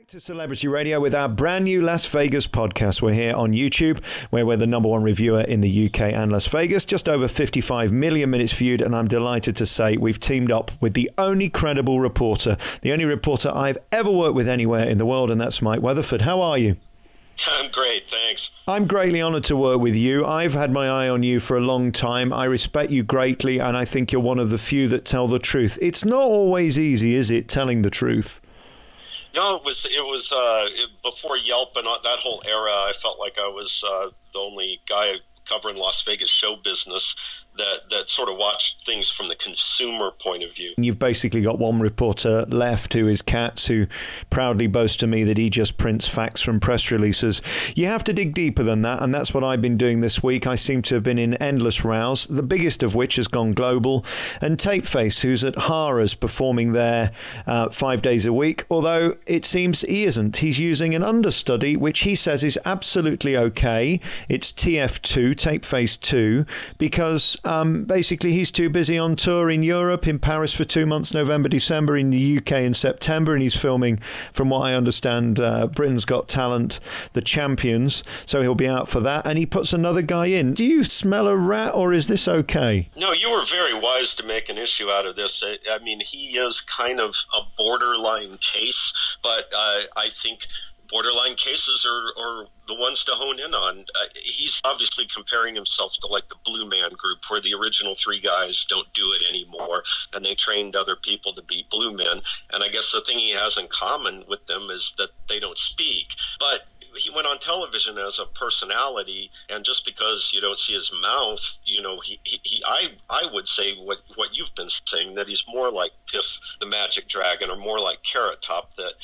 To Celebrity Radio with our brand new Las Vegas podcast. We're here on YouTube, where we're the #1 reviewer in the UK and Las Vegas. Just over 55 million minutes viewed, and I'm delighted to say we've teamed up with the only credible reporter, the only reporter I've ever worked with anywhere in the world, and that's Mike Weatherford. How are you? I'm great, thanks. I'm greatly honoured to work with you. I've had my eye on you for a long time. I respect you greatly, and I think you're one of the few that tell the truth. It's not always easy, is it, telling the truth? No, it was before Yelp and that whole era. I felt like I was the only guy covering Las Vegas show business that sort of watched things from the consumer point of view. You've basically got one reporter left, who is Katz, who proudly boasts to me that he just prints facts from press releases. You have to dig deeper than that, and that's what I've been doing this week. I seem to have been in endless rows, the biggest of which has gone global, and Tapeface, who's at Harrah's performing there 5 days a week, although it seems he isn't. He's using an understudy, which he says is absolutely okay. It's TF2, Tapeface 2, because basically he's too busy on tour in Europe, in Paris for 2 months, November, December, in the UK in September, and he's filming, from what I understand, Britain's Got Talent, The Champions, so he'll be out for that, and he puts another guy in. Do you smell a rat, or is this okay? No, you were very wise to make an issue out of this. I mean, he is kind of a borderline case, but I think borderline cases are the ones to hone in on. He's obviously comparing himself to like the Blue Man Group, where the original 3 guys don't do it anymore, and they trained other people to be Blue Men. And I guess the thing he has in common with them is that they don't speak. But he went on television as a personality, and just because you don't see his mouth, you know, I would say what you've been saying, that he's more like Piff the Magic Dragon, or more like Carrot Top, that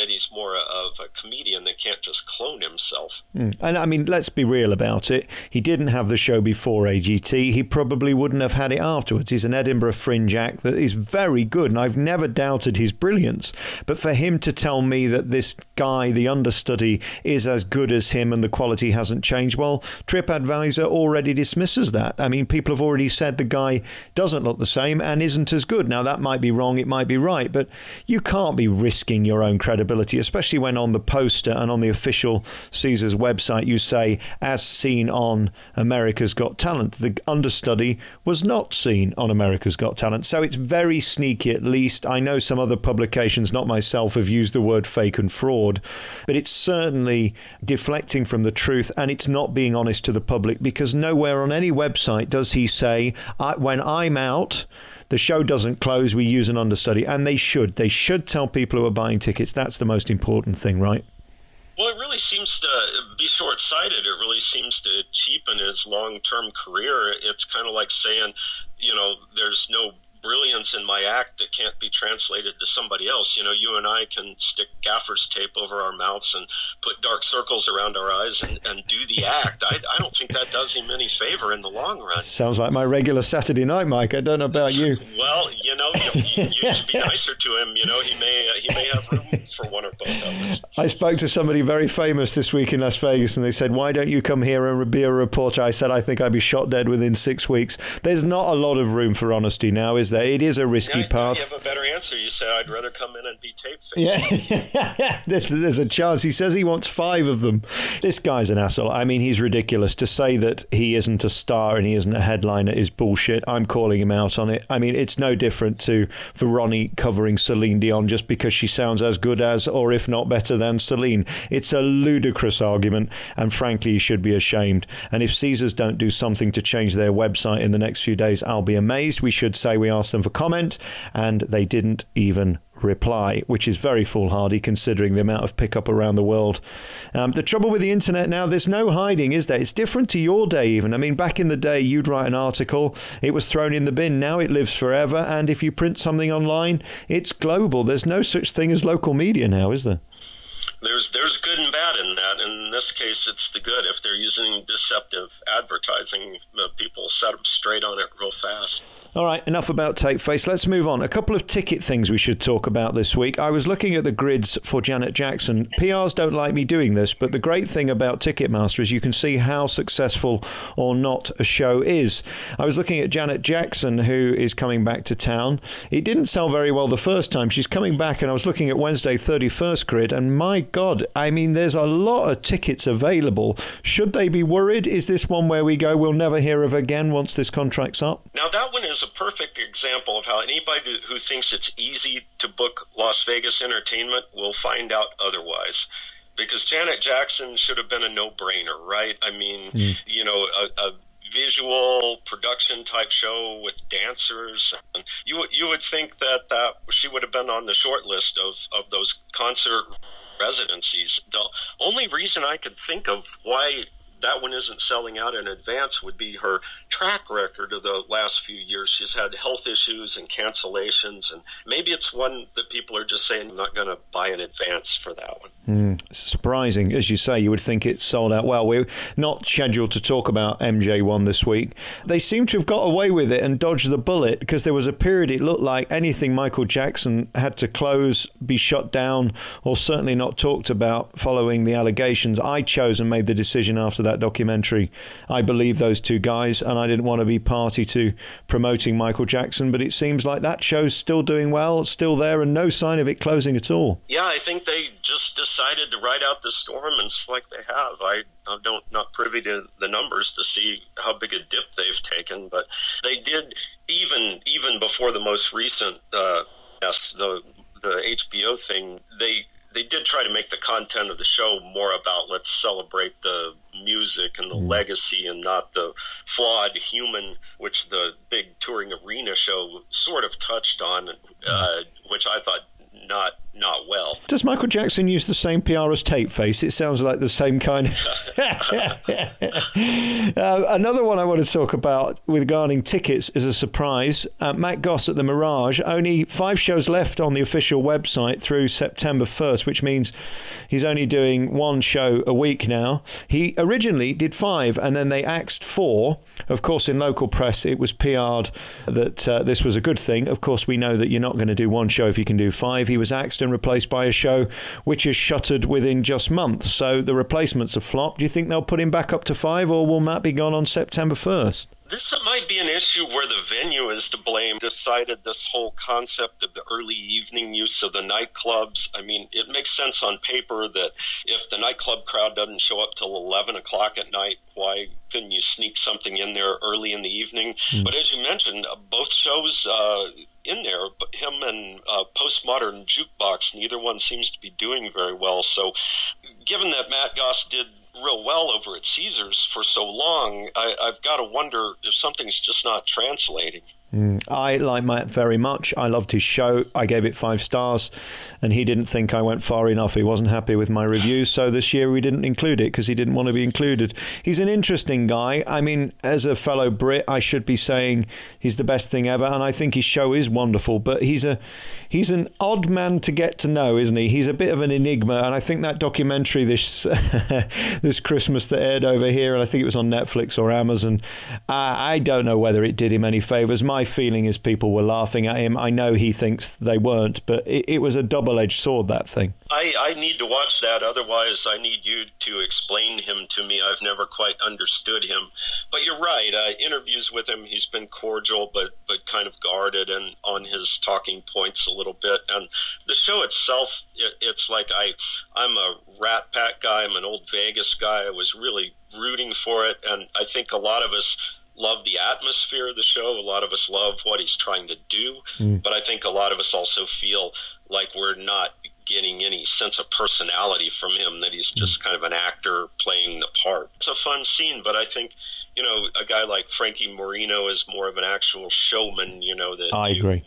he's more of a comedian that can't just clone himself. And I mean, let's be real about it. He didn't have the show before AGT. He probably wouldn't have had it afterwards. He's an Edinburgh Fringe act that is very good, and I've never doubted his brilliance. But for him to tell me that this guy, the understudy, is as good as him and the quality hasn't changed, well, TripAdvisor already dismisses that. I mean, people have already said the guy doesn't look the same and isn't as good. Now, that might be wrong, it might be right, but you can't be risking your own credibility, especially when on the poster and on the official Caesars website you say, as seen on America's Got Talent. The understudy was not seen on America's Got Talent, so it's very sneaky. At least I know some other publications, not myself, have used the word fake and fraud, but it's certainly deflecting from the truth, and it's not being honest to the public, because nowhere on any website does he say, when I'm out, the show doesn't close, we use an understudy. And they should tell people who are buying tickets. That's the most important thing, right? Well, it really seems to be short-sighted. It really seems to cheapen his long-term career. It's kind of like saying, you know, there's no brilliance in my act that can't be translated to somebody else. You know, you and I can stick gaffer's tape over our mouths and put dark circles around our eyes and do the act. I don't think that does him any favor in the long run. Sounds like my regular Saturday night, Mike. I don't know about you. Well, you know, you should be nicer to him. You know, he may have room for one or both of us. I spoke to somebody very famous this week in Las Vegas, and they said, why don't you come here and be a reporter? I said, I think I'd be shot dead within 6 weeks. There's not a lot of room for honesty now, is there? It is a risky path. You have a better answer. You said, I'd rather come in and be Tapeface. Yeah, there's a chance. He says he wants 5 of them. This guy's an asshole. I mean, he's ridiculous. To say that he isn't a star and he isn't a headliner is bullshit. I'm calling him out on it. I mean, it's no different for Ronnie covering Celine Dion just because she sounds as good as, or if not better than, Celine. It's a ludicrous argument, and frankly, he should be ashamed. And if Caesars don't do something to change their website in the next few days, I'll be amazed. We should say we asked them for comment, and they didn't even reply, which is very foolhardy considering the amount of pickup around the world. The trouble with the internet now, there's no hiding, is there? It's different to your day even. I mean, back in the day, you'd write an article, it was thrown in the bin. Now it lives forever, and if you print something online, it's global. There's no such thing as local media now, is there? There's good and bad in that. In this case, it's the good. If they're using deceptive advertising, the people set them straight on it real fast. All right, enough about Tapeface. Let's move on. A couple of ticket things we should talk about this week. I was looking at the grids for Janet Jackson. PRs don't like me doing this, but the great thing about Ticketmaster is you can see how successful or not a show is. I was looking at Janet Jackson, who is coming back to town. It didn't sell very well the first time. She's coming back, and I was looking at Wednesday 31st grid, and my God, I mean, there's a lot of tickets available. Should they be worried? Is this one where we go, we'll never hear of again once this contract's up? Now, that one is a perfect example of how anybody who thinks it's easy to book Las Vegas entertainment will find out otherwise. Because Janet Jackson should have been a no-brainer, right? I mean, you know, a visual production type show with dancers. And you would think that she would have been on the short list of those concert residencies. The only reason I could think of why that one isn't selling out in advance would be her track record of the last few years. She's had health issues and cancellations, and maybe it's one that people are just saying, I'm not going to buy in advance for that one. Surprising. As you say, you would think it's sold out. Well, we're not scheduled to talk about MJ1 this week. They seem to have got away with it and dodged the bullet, because there was a period it looked like anything Michael Jackson had to close, be shut down, or certainly not talked about following the allegations. I chose and made the decision after that documentary. I believe those two guys, and I didn't want to be party to promoting Michael Jackson, but it seems like that show's still doing well, still there, and no sign of it closing at all. Yeah, I think they just decided to ride out the storm, and it's like they have. I'm not privy to the numbers to see how big a dip they've taken, but they did, even before the most recent the HBO thing, they did try to make the content of the show more about let's celebrate the music and the legacy and not the flawed human, which the big touring arena show sort of touched on, which I thought not well. Does Michael Jackson use the same PR as Tapeface? It sounds like the same kind. Another one I want to talk about regarding tickets is a surprise. Matt Goss at the Mirage, only 5 shows left on the official website through September 1st, which means he's only doing 1 show a week now. He originally did 5, and then they axed 4. Of course, in local press, it was PR'd that this was a good thing. Of course, we know that you're not going to do 1 show if you can do 5. He was axed and replaced by a show which is shuttered within just months. So the replacements have flopped. Do you think they'll put him back up to 5, or will Matt be gone on September 1st? This might be an issue where the venue is to blame. Decided this whole concept of the early evening use of the nightclubs. I mean, it makes sense on paper that if the nightclub crowd doesn't show up till 11 o'clock at night, why couldn't you sneak something in there early in the evening? But as you mentioned, both shows in there, but him and Postmodern Jukebox, neither one seems to be doing very well. So given that Matt Goss did real well over at Caesars for so long, I've got to wonder if something's just not translating. I like Matt very much. I loved his show. I gave it 5 stars, and he didn't think I went far enough. He wasn't happy with my reviews, so this year we didn't include it because he didn't want to be included. He's an interesting guy. I mean, as a fellow Brit, I should be saying he's the best thing ever, and I think his show is wonderful, but he's an odd man to get to know, isn't he? He's a bit of an enigma, and I think that documentary this this Christmas that aired over here, and I think it was on Netflix or Amazon, I don't know whether it did him any favours. My feeling is people were laughing at him. I know he thinks they weren't, but it was a double-edged sword, that thing. I need to watch that. Otherwise, I need you to explain him to me. I've never quite understood him. But you're right. Interviews with him, he's been cordial, but kind of guarded and on his talking points a little bit. And the show itself, it's like I'm a Rat Pack guy. I'm an old Vegas guy. I was really rooting for it. And I think a lot of us love the atmosphere of the show. A lot of us love what he's trying to do. But I think a lot of us also feel like we're not getting any sense of personality from him, that he's just kind of an actor playing the part. It's a fun scene, but I think, you know, a guy like Frankie Moreno is more of an actual showman, you know, that I agree.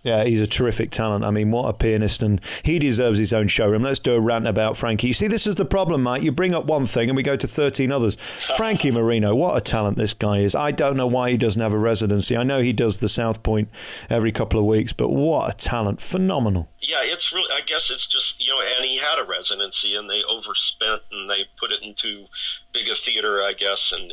Yeah, he's a terrific talent. I mean, what a pianist, and he deserves his own showroom. Let's do a rant about Frankie. You see, this is the problem, Mike. You bring up one thing and we go to 13 others. Frankie Moreno, what a talent this guy is. I don't know why he doesn't have a residency. I know he does the South Point every couple of weeks, but what a talent. Phenomenal. Yeah, it's really, I guess it's just, and he had a residency and they overspent and they put it into bigger theater, I guess. And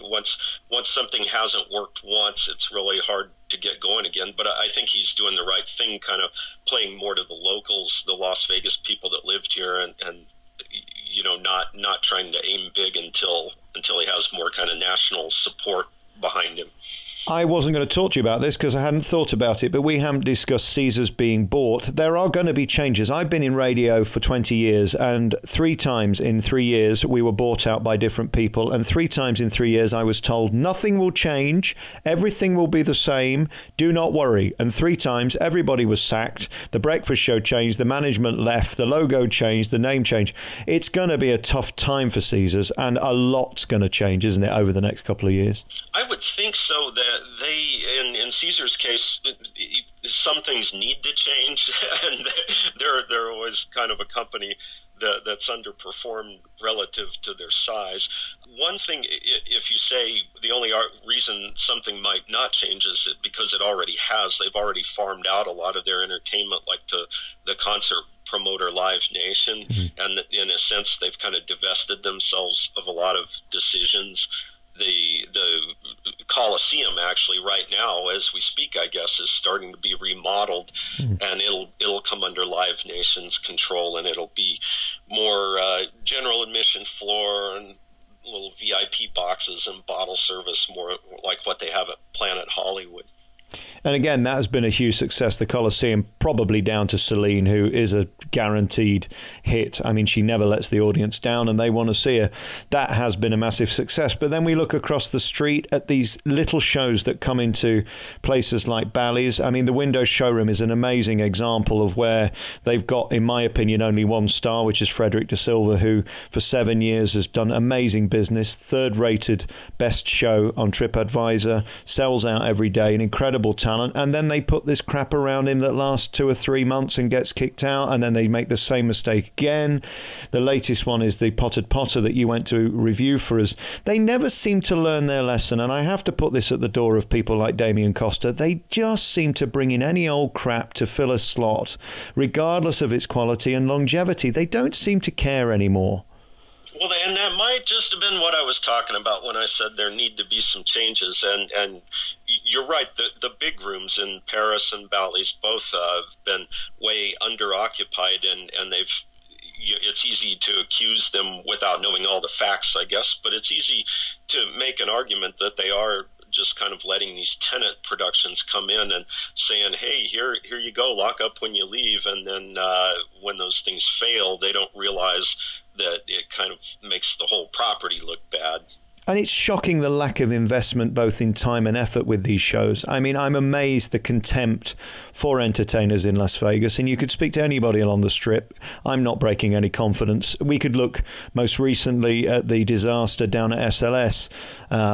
once something hasn't worked once, it's really hard to get going again. But I think he's doing the right thing, kind of playing more to the locals, the Las Vegas people that lived here, and not trying to aim big until he has more kind of national support behind him. I wasn't going to talk to you about this because I hadn't thought about it, but we haven't discussed Caesars being bought. There are going to be changes. I've been in radio for 20 years, and 3 times in 3 years we were bought out by different people, and 3 times in 3 years I was told nothing will change, everything will be the same, do not worry. And 3 times everybody was sacked, the breakfast show changed, the management left, the logo changed, the name changed. It's going to be a tough time for Caesars, and a lot's going to change, isn't it, over the next couple of years? I would think so. That in Caesar's case, some things need to change, and they're always kind of a company that's underperformed relative to their size. One thing, if you say the only reason something might not change is because it already has. They've already farmed out a lot of their entertainment, like the concert promoter Live Nation, and in a sense they've kind of divested themselves of a lot of decisions. The Coliseum actually right now, as we speak, I guess, is starting to be remodeled, and it'll come under Live Nation's control, and it'll be more general admission floor and little VIP boxes and bottle service, more like what they have at Planet Hollywood. And again, that has been a huge success, the Coliseum, probably down to Celine, who is a guaranteed hit. I mean, she never lets the audience down and they want to see her. That has been a massive success. But then we look across the street at these little shows that come into places like Bally's. I mean, the Windows Showroom is an amazing example of where they've got, in my opinion, only one star, which is Frederick De Silva, who for 7 years has done amazing business, 3rd rated best show on TripAdvisor, sells out every day, an incredible talent, and then they put this crap around him that lasts 2 or 3 months and gets kicked out, and then they make the same mistake again. The latest one is the Potted Potter that you went to review for us. They never seem to learn their lesson, and I have to put this at the door of people like Damien Costa. They just seem to bring in any old crap to fill a slot, regardless of its quality and longevity. They don't seem to care anymore. Well, and that might just have been what I was talking about when I said there need to be some changes. And you're right, the big rooms in Paris and Bally's both have been way underoccupied, and it's easy to accuse them without knowing all the facts, I guess, but it's easy to make an argument that they are just kind of letting these tenant productions come in and saying, hey, here you go, lock up when you leave. And then when those things fail, they don't realize that it kind of makes the whole property look bad. And it's shocking the lack of investment both in time and effort with these shows. I mean, I'm amazed the contempt for entertainers in Las Vegas, and you could speak to anybody along the Strip. I'm not breaking any confidence. We could look most recently at the disaster down at SLS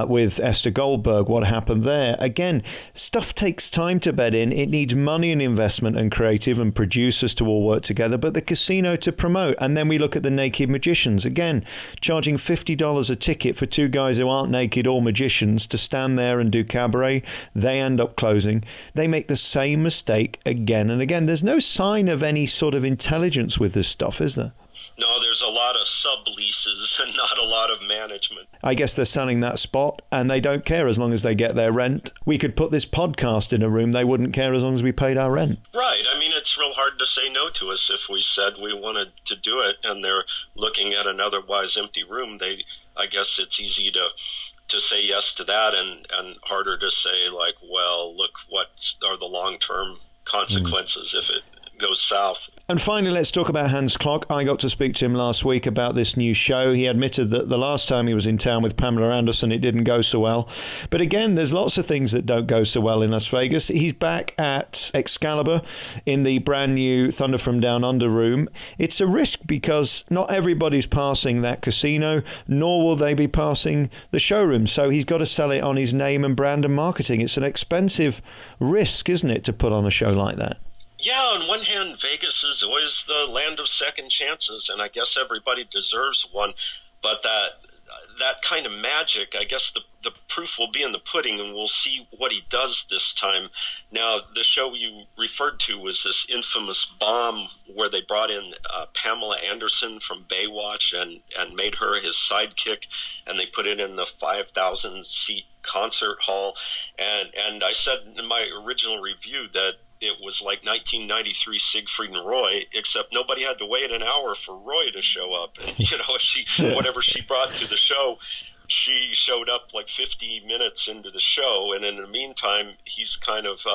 with Esther Goldberg, what happened there. Again, stuff takes time to bed in. It needs money and investment and creative and producers to all work together, but the casino to promote. And then we look at the Naked Magicians, again, charging $50 a ticket for 2 guys who aren't naked or magicians to stand there and do cabaret. They end up closing. They make the same mistake again and again. There's no sign of any sort of intelligence with this stuff, is there? No, there's a lot of subleases and not a lot of management. I guess they're selling that spot and they don't care as long as they get their rent. We could put this podcast in a room. They wouldn't care as long as we paid our rent. Right. I mean, it's real hard to say no to us if we said we wanted to do it and they're looking at an otherwise empty room. I guess it's easy to say yes to that and harder to say, like, well, look, what are the long-term consequences if it goes south. And finally, let's talk about Hans Klock. I got to speak to him last week about this new show. He admitted that the last time he was in town with Pamela Anderson, it didn't go so well. But again, there's lots of things that don't go so well in Las Vegas. He's back at Excalibur in the brand new Thunder from Down Under room. It's a risk because not everybody's passing that casino, nor will they be passing the showroom. So he's got to sell it on his name and brand and marketing. It's an expensive risk, isn't it, to put on a show like that? Yeah, on one hand, Vegas is always the land of second chances, and I guess everybody deserves one. But that kind of magic, I guess the proof will be in the pudding, and we'll see what he does this time. Now, the show you referred to was this infamous bomb where they brought in Pamela Anderson from Baywatch and made her his sidekick, and they put it in the 5,000-seat concert hall. And I said in my original review that it was like 1993 Siegfried and Roy, except nobody had to wait an hour for Roy to show up. And, you know, whatever she brought to the show, she showed up like 50 minutes into the show, and in the meantime, he's kind of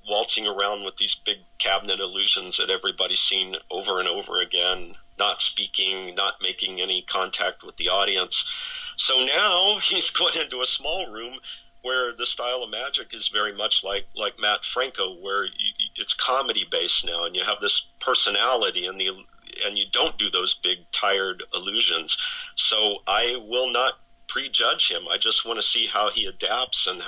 waltzing around with these big cabinet illusions that everybody's seen over and over again, not speaking, not making any contact with the audience. So now he's going into a small room where the style of magic is very much like Matt Franco, where it's comedy based now, and you have this personality, and you don't do those big tired illusions. So I will not prejudge him. I just want to see how he adapts and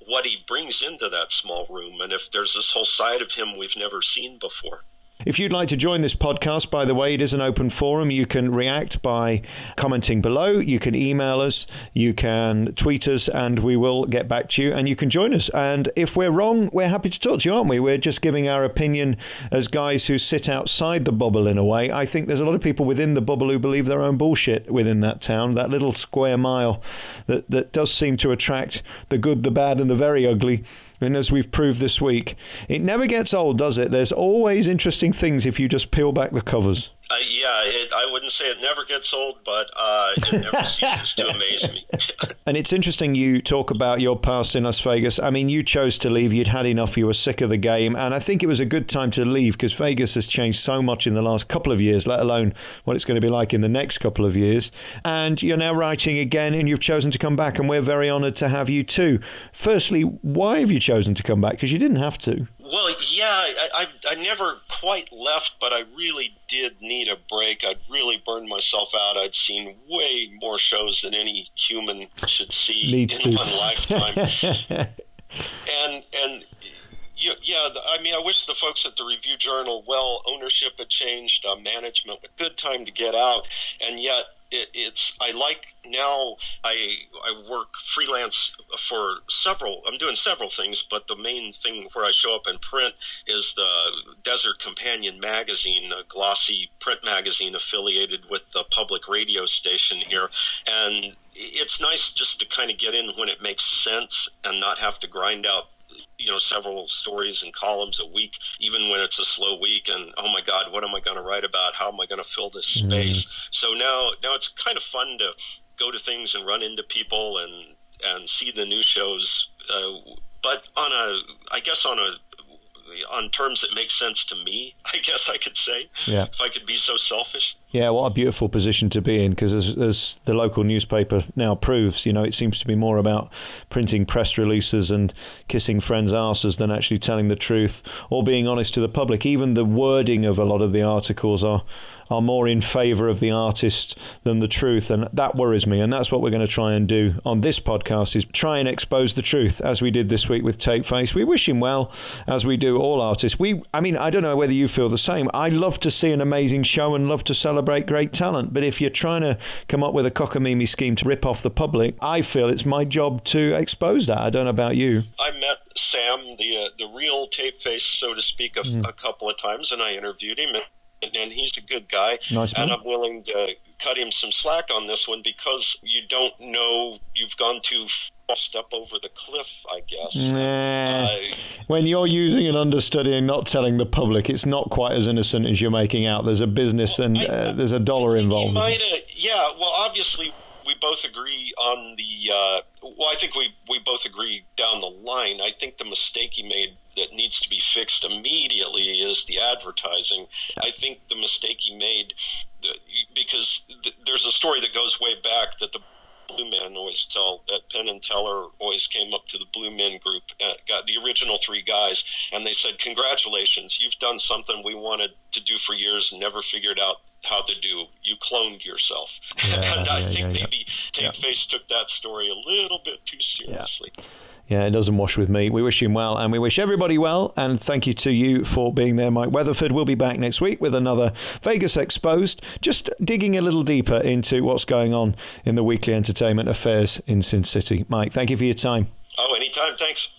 what he brings into that small room, and if there's this whole side of him we've never seen before. If you'd like to join this podcast, by the way, it is an open forum. You can react by commenting below. You can email us. You can tweet us, and we will get back to you, and you can join us. And if we're wrong, we're happy to talk to you, aren't we? We're just giving our opinion as guys who sit outside the bubble in a way. I think there's a lot of people within the bubble who believe their own bullshit within that town, that little square mile that does seem to attract the good, the bad, and the very ugly. And as we've proved this week, it never gets old, does it? There's always interesting things if you just peel back the covers. I wouldn't say it never gets old, but it never ceases to amaze me. And it's interesting you talk about your past in Las Vegas. I mean, you chose to leave. You'd had enough. You were sick of the game. And I think it was a good time to leave because Vegas has changed so much in the last couple of years, let alone what it's going to be like in the next couple of years. And you're now writing again, and you've chosen to come back, and we're very honored to have you too. Firstly, why have you chosen to come back? Because you didn't have to. Well, yeah, I never quite left, but I really did need a break. I'd really burned myself out. I'd seen way more shows than any human should see in one lifetime. Yeah, I mean, I wish the folks at the Review Journal well. Ownership had changed, management, a good time to get out, and yet I work freelance for I'm doing several things, but the main thing where I show up in print is the Desert Companion magazine, a glossy print magazine affiliated with the public radio station here. And it's nice just to kind of get in when it makes sense and not have to grind out several stories and columns a week, even when it's a slow week. And oh my God, what am I going to write about? How am I going to fill this space? So now it's kind of fun to go to things and run into people and see the new shows, but on terms that make sense to me, I guess I could say, if I could be so selfish. Yeah, what a beautiful position to be in, because as the local newspaper now proves, it seems to be more about printing press releases and kissing friends' arses than actually telling the truth or being honest to the public. Even the wording of a lot of the articles are more in favour of the artist than the truth, and that worries me. And that's what we're going to try and do on this podcast, is try and expose the truth, as we did this week with Tapeface. We wish him well, as we do all artists. I don't know whether you feel the same. I love to see an amazing show and love to celebrate great talent, but if you're trying to come up with a cockamamie scheme to rip off the public, I feel it's my job to expose that. I don't know about you. I met Sam, the real Tapeface, so to speak, a couple of times, and I interviewed him, and he's a good guy. Nice man. And I'm willing to cut him some slack on this one, because you don't know, you've gone too far, step over the cliff, I guess. When you're using an understudy and not telling the public, it's not quite as innocent as you're making out. There's a business and there's a dollar involved. Well, obviously we both agree on the I think we both agree down the line. I think the mistake he made that needs to be fixed immediately is the advertising. I think the mistake he made, because there's a story that goes way back that the Blue Men always tell, that Penn and Teller always came up to the Blue Men group, got the original three guys, and they said, "Congratulations, you've done something we wanted to do for years and never figured out how to do. You cloned yourself." And I think maybe Tapeface took that story a little bit too seriously. Yeah, it doesn't wash with me. We wish him well, and we wish everybody well. And thank you to you for being there, Mike Weatherford. We'll be back next week with another Vegas Exposed, just digging a little deeper into what's going on in the weekly entertainment affairs in Sin City. Mike, thank you for your time. Oh, anytime. Thanks.